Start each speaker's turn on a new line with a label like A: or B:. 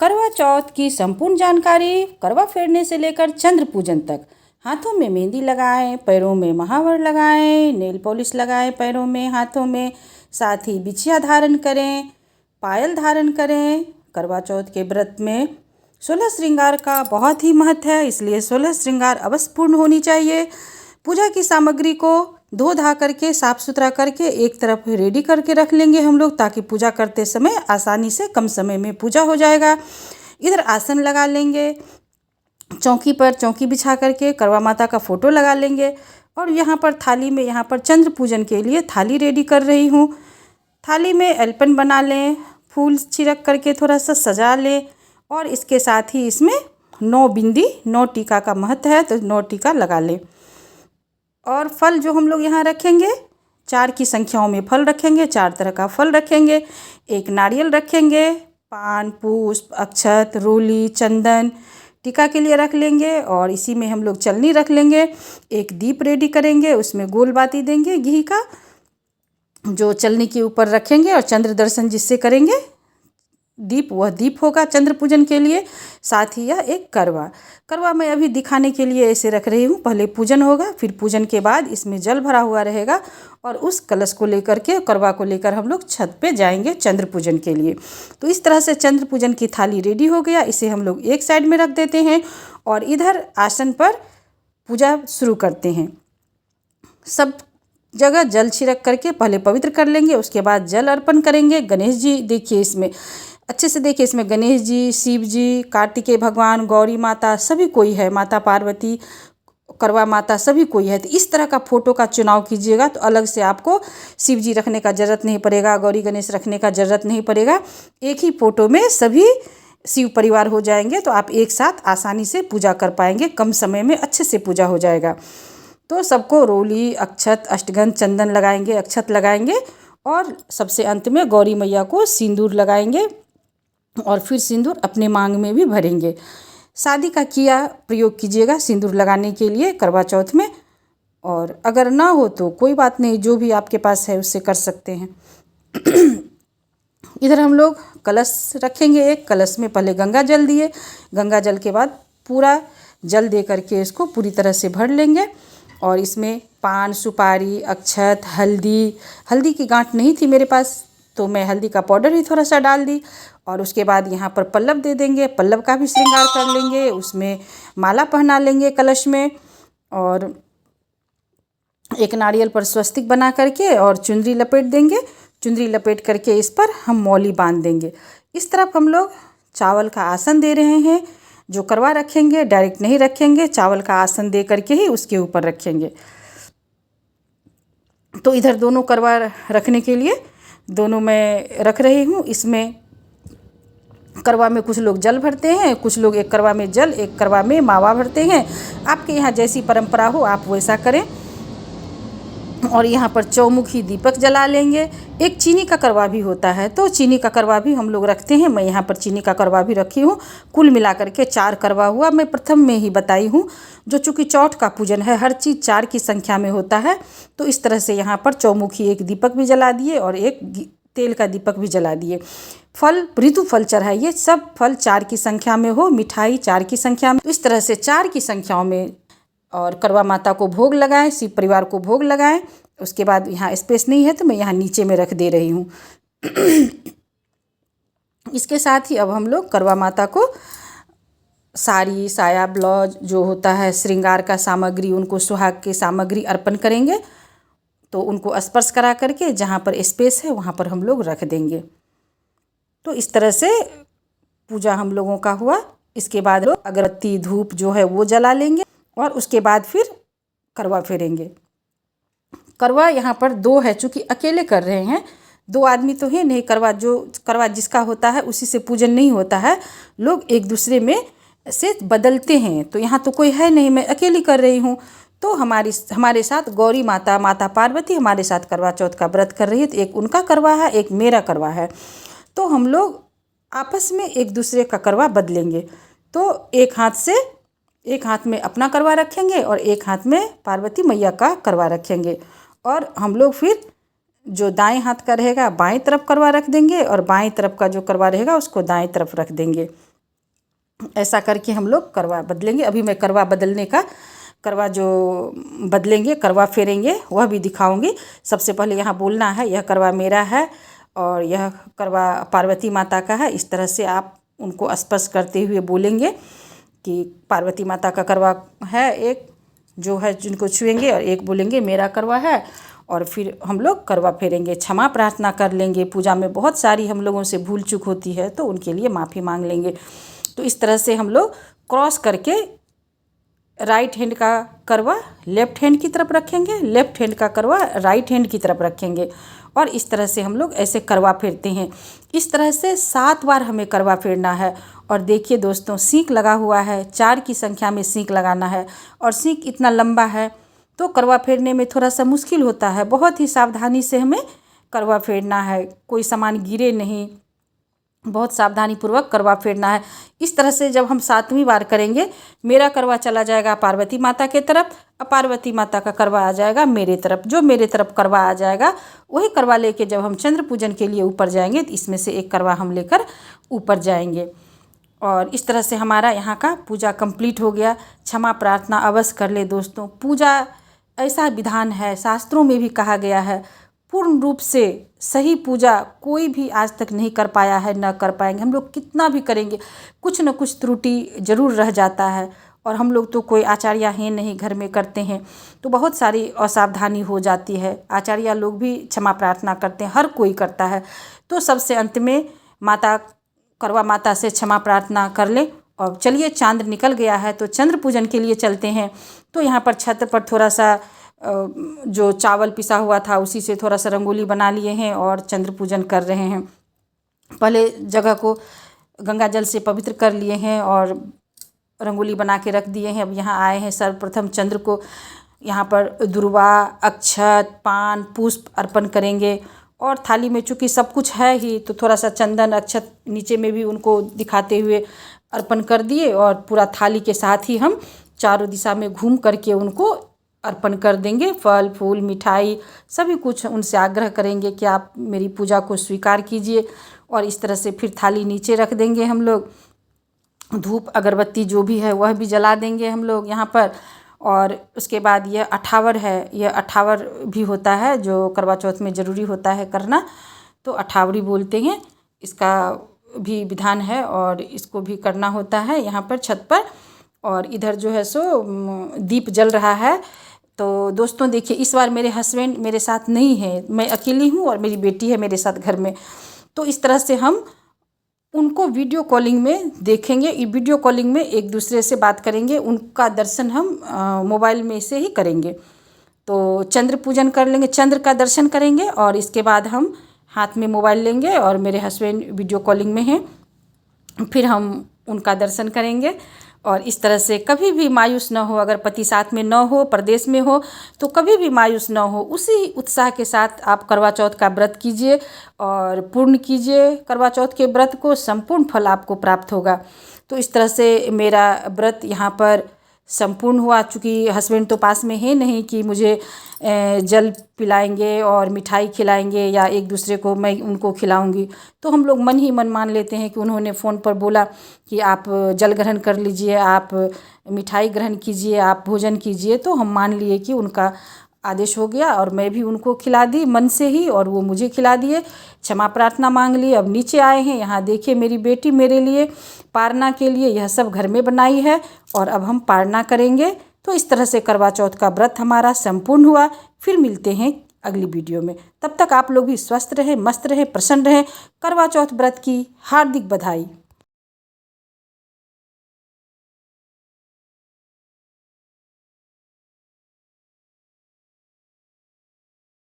A: करवा चौथ की संपूर्ण जानकारी करवा फेरने से लेकर चंद्र पूजन तक। हाथों में मेहंदी लगाएं, पैरों में महावर लगाएं, नेल पॉलिश लगाएं पैरों में, हाथों में, साथ ही बिछिया धारण करें, पायल धारण करें। करवा चौथ के व्रत में 16 श्रृंगार का बहुत ही महत्व है, इसलिए 16 श्रृंगार अवश्य पूर्ण होनी चाहिए। पूजा की सामग्री को धो धा करके साफ़ सुथरा करके एक तरफ रेडी करके रख लेंगे हम लोग, ताकि पूजा करते समय आसानी से कम समय में पूजा हो जाएगा। इधर आसन लगा लेंगे, चौकी पर चौकी बिछा करके करवा माता का फ़ोटो लगा लेंगे। और यहाँ पर थाली में, यहाँ पर चंद्र पूजन के लिए थाली रेडी कर रही हूँ। थाली में एल्पन बना लें, फूल छिड़क करके थोड़ा सा सजा लें, और इसके साथ ही इसमें 9 बिंदी 9 टीका का महत्व है, तो 9 टीका लगा लें। और फल जो हम लोग यहाँ रखेंगे, 4 की संख्याओं में फल रखेंगे, 4 तरह का फल रखेंगे। एक नारियल रखेंगे, पान, पुष्प, अक्षत, रोली, चंदन टीका के लिए रख लेंगे, और इसी में हम लोग चलनी रख लेंगे। एक दीप रेडी करेंगे, उसमें गोल बाती देंगे घी का, जो चलनी के ऊपर रखेंगे, और चंद्र दर्शन जिससे करेंगे दीप, वह दीप होगा चंद्र पूजन के लिए। साथ ही यह एक करवा मैं अभी दिखाने के लिए ऐसे रख रही हूँ। पहले पूजन होगा, फिर पूजन के बाद इसमें जल भरा हुआ रहेगा, और उस कलश को लेकर के, करवा को लेकर हम लोग छत पे जाएंगे चंद्र पूजन के लिए। तो इस तरह से चंद्र पूजन की थाली रेडी हो गया। इसे हम लोग एक साइड में रख देते हैं, और इधर आसन पर पूजा शुरू करते हैं। सब जगह जल छिड़क करके पहले पवित्र कर लेंगे, उसके बाद जल अर्पण करेंगे। गणेश जी देखिए, इसमें अच्छे से देखिए, इसमें गणेश जी, शिव जी, कार्तिकेय भगवान, गौरी माता, सभी कोई है, माता पार्वती, करवा माता, सभी कोई है। तो इस तरह का फ़ोटो का चुनाव कीजिएगा, तो अलग से आपको शिव जी रखने का ज़रूरत नहीं पड़ेगा, गौरी गणेश रखने का ज़रूरत नहीं पड़ेगा। एक ही फ़ोटो में सभी शिव परिवार हो जाएंगे, तो आप एक साथ आसानी से पूजा कर पाएंगे, कम समय में अच्छे से पूजा हो जाएगा। तो सबको रोली, अक्षत, अष्टगंध, चंदन लगाएंगे, अक्षत लगाएंगे, और सबसे अंत में गौरी मैया को सिंदूर लगाएंगे, और फिर सिंदूर अपने मांग में भी भरेंगे। शादी का किया प्रयोग कीजिएगा सिंदूर लगाने के लिए करवा चौथ में, और अगर ना हो तो कोई बात नहीं, जो भी आपके पास है उससे कर सकते हैं। इधर हम लोग कलश रखेंगे, एक कलश में पहले गंगा जल दिए, गंगा जल के बाद पूरा जल दे करके इसको पूरी तरह से भर लेंगे, और इसमें पान, सुपारी, अक्षत, हल्दी की गांठ नहीं थी मेरे पास, तो मैं हल्दी का पाउडर ही थोड़ा सा डाल दी। और उसके बाद यहाँ पर पल्लव दे देंगे, पल्लव का भी श्रृंगार कर लेंगे, उसमें माला पहना लेंगे कलश में, और एक नारियल पर स्वस्तिक बना करके और चुनरी लपेट देंगे। चुनरी लपेट करके इस पर हम मौली बांध देंगे। इस तरफ हम लोग चावल का आसन दे रहे हैं, जो करवा रखेंगे डायरेक्ट नहीं रखेंगे, चावल का आसन दे करके ही उसके ऊपर रखेंगे। तो इधर दोनों करवा रखने के लिए दोनों मैं रख रही हूँ। इसमें करवा में कुछ लोग जल भरते हैं, कुछ लोग एक करवा में जल, एक करवा में मावा भरते हैं। आपके यहाँ जैसी परंपरा हो आप वैसा करें। और यहाँ पर चौमुखी दीपक जला लेंगे। एक चीनी का करवा भी होता है, तो चीनी का करवा भी हम लोग रखते हैं। मैं यहाँ पर चीनी का करवा भी रखी हूँ। कुल मिलाकर के 4 करवा हुआ। मैं प्रथम में ही बताई हूँ, जो चूँकि चौथ का पूजन है, हर चीज़ 4 की संख्या में होता है। तो इस तरह से यहाँ पर चौमुखी एक दीपक भी जला दिए, और एक तेल का दीपक भी जला दिए। फल, ऋतु फल चढ़ाइए, सब फल 4 की संख्या में हो, मिठाई 4 की संख्या में, इस तरह से 4 की संख्याओं में, और करवा माता को भोग लगाएं, शिव परिवार को भोग लगाएं। उसके बाद यहाँ स्पेस नहीं है, तो मैं यहाँ नीचे में रख दे रही हूँ। इसके साथ ही अब हम लोग करवा माता को साड़ी, साया, ब्लाउज जो होता है श्रृंगार का सामग्री, उनको सुहाग की सामग्री अर्पण करेंगे। तो उनको स्पर्श करा करके जहाँ पर स्पेस है वहाँ पर हम लोग रख देंगे। तो इस तरह से पूजा हम लोगों का हुआ। इसके बाद लोग अगरबत्ती, धूप जो है वो जला लेंगे, और उसके बाद फिर करवा फेरेंगे। करवा यहाँ पर 2 है, चूँकि अकेले कर रहे हैं, 2 आदमी तो है नहीं। करवा जिसका होता है उसी से पूजन नहीं होता है, लोग एक दूसरे में से बदलते हैं। तो यहाँ तो कोई है नहीं, मैं अकेली कर रही हूँ। तो हमारे साथ गौरी माता, माता पार्वती हमारे साथ करवा चौथ का व्रत कर रही है। तो एक उनका करवा है, एक मेरा करवा है। तो हम लोग आपस में एक दूसरे का करवा बदलेंगे। तो एक हाथ में अपना करवा रखेंगे, और एक हाथ में पार्वती मैया का करवा रखेंगे। और हम लोग फिर जो दाएं हाथ का रहेगा बाएं तरफ करवा रख देंगे, और बाएं तरफ का जो करवा रहेगा उसको दाएं तरफ रख देंगे। ऐसा करके हम लोग करवा बदलेंगे। अभी मैं करवा बदलने का, करवा जो बदलेंगे, करवा फेरेंगे, वह भी दिखाऊंगी। सबसे पहले यहाँ बोलना है, यह करवा मेरा है और यह करवा पार्वती माता का है। इस तरह से आप उनको स्पर्श करते हुए बोलेंगे कि पार्वती माता का करवा है एक, जो है जिनको छुएंगे, और एक बोलेंगे मेरा करवा है। और फिर हम लोग करवा फेरेंगे, क्षमा प्रार्थना कर लेंगे। पूजा में बहुत सारी हम लोगों से भूल चूक होती है, तो उनके लिए माफ़ी मांग लेंगे। तो इस तरह से हम लोग क्रॉस करके राइट हैंड का करवा लेफ्ट हैंड की तरफ रखेंगे, लेफ्ट हैंड का करवा राइट हैंड की तरफ रखेंगे, और इस तरह से हम लोग ऐसे करवा फेरते हैं। इस तरह से 7 बार हमें करवा फेरना है। और देखिए दोस्तों, सींक लगा हुआ है, 4 की संख्या में सींक लगाना है, और सींक इतना लंबा है तो करवा फेरने में थोड़ा सा मुश्किल होता है। बहुत ही सावधानी से हमें करवा फेरना है, कोई सामान गिरे नहीं, बहुत सावधानी पूर्वक करवा फेरना है। इस तरह से जब हम 7वीं बार करेंगे, मेरा करवा चला जाएगा पार्वती माता के तरफ, और पार्वती माता का करवा आ जाएगा मेरे तरफ। जो मेरे तरफ करवा आ जाएगा वही करवा लेके जब हम चंद्र पूजन के लिए ऊपर जाएंगे, तो इसमें से एक करवा हम लेकर ऊपर जाएंगे। और इस तरह से हमारा यहाँ का पूजा कंप्लीट हो गया। क्षमा प्रार्थना अवश्य कर ले दोस्तों। पूजा ऐसा विधान है, शास्त्रों में भी कहा गया है, पूर्ण रूप से सही पूजा कोई भी आज तक नहीं कर पाया है, न कर पाएंगे। हम लोग कितना भी करेंगे, कुछ न कुछ त्रुटि ज़रूर रह जाता है। और हम लोग तो कोई आचार्य हैं नहीं, घर में करते हैं, तो बहुत सारी असावधानी हो जाती है। आचार्य लोग भी क्षमा प्रार्थना करते हैं, हर कोई करता है। तो सबसे अंत में माता, करवा माता से क्षमा प्रार्थना कर ले। और चलिए, चांद निकल गया है तो चंद्र पूजन के लिए चलते हैं। तो यहाँ पर छत पर थोड़ा सा जो चावल पिसा हुआ था उसी से थोड़ा सा रंगोली बना लिए हैं और चंद्र पूजन कर रहे हैं। पहले जगह को गंगा जल से पवित्र कर लिए हैं और रंगोली बना के रख दिए हैं। अब यहाँ आए हैं, सर्वप्रथम चंद्र को यहाँ पर दुर्वा, अक्षत, पान, पुष्प अर्पण करेंगे। और थाली में चूँकि सब कुछ है ही, तो थोड़ा सा चंदन, अक्षत नीचे में भी उनको दिखाते हुए अर्पण कर दिए। और पूरा थाली के साथ ही हम चारों दिशा में घूम करके उनको अर्पण कर देंगे। फल फूल मिठाई सभी कुछ उनसे आग्रह करेंगे कि आप मेरी पूजा को स्वीकार कीजिए। और इस तरह से फिर थाली नीचे रख देंगे हम लोग। धूप अगरबत्ती जो भी है वह भी जला देंगे हम लोग यहाँ पर। और उसके बाद यह अठावर है, यह अठावर भी होता है जो करवा चौथ में ज़रूरी होता है करना, तो अठावरी बोलते हैं। इसका भी विधान है और इसको भी करना होता है यहाँ पर छत पर। और इधर जो है सो दीप जल रहा है। तो दोस्तों देखिए, इस बार मेरे हस्बैंड मेरे साथ नहीं है, मैं अकेली हूँ और मेरी बेटी है मेरे साथ घर में। तो इस तरह से हम उनको वीडियो कॉलिंग में देखेंगे। वीडियो कॉलिंग में एक दूसरे से बात करेंगे, उनका दर्शन हम मोबाइल में से ही करेंगे। तो चंद्र पूजन कर लेंगे, चंद्र का दर्शन करेंगे, और इसके बाद हम हाथ में मोबाइल लेंगे और मेरे हस्बैंड वीडियो कॉलिंग में हैं, फिर हम उनका दर्शन करेंगे। और इस तरह से कभी भी मायूस न हो, अगर पति साथ में न हो, प्रदेश में हो, तो कभी भी मायूस न हो, उसी उत्साह के साथ आप करवा चौथ का व्रत कीजिए और पूर्ण कीजिए करवा चौथ के व्रत को, संपूर्ण फल आपको प्राप्त होगा। तो इस तरह से मेरा व्रत यहाँ पर संपूर्ण हुआ। चूँकि हस्बैंड तो पास में है नहीं कि मुझे जल पिलाएंगे और मिठाई खिलाएंगे या एक दूसरे को मैं उनको खिलाऊंगी, तो हम लोग मन ही मन मान लेते हैं कि उन्होंने फ़ोन पर बोला कि आप जल ग्रहण कर लीजिए, आप मिठाई ग्रहण कीजिए, आप भोजन कीजिए। तो हम मान लिए कि उनका आदेश हो गया और मैं भी उनको खिला दी मन से ही, और वो मुझे खिला दिए। क्षमा प्रार्थना मांग ली। अब नीचे आए हैं, यहाँ देखिए मेरी बेटी मेरे लिए पारना के लिए यह सब घर में बनाई है, और अब हम पारना करेंगे। तो इस तरह से करवा चौथ का व्रत हमारा संपूर्ण हुआ। फिर मिलते हैं अगली वीडियो में। तब तक आप लोग भी स्वस्थ रहें, मस्त रहें, प्रसन्न रहें। करवा चौथ व्रत की हार्दिक बधाई।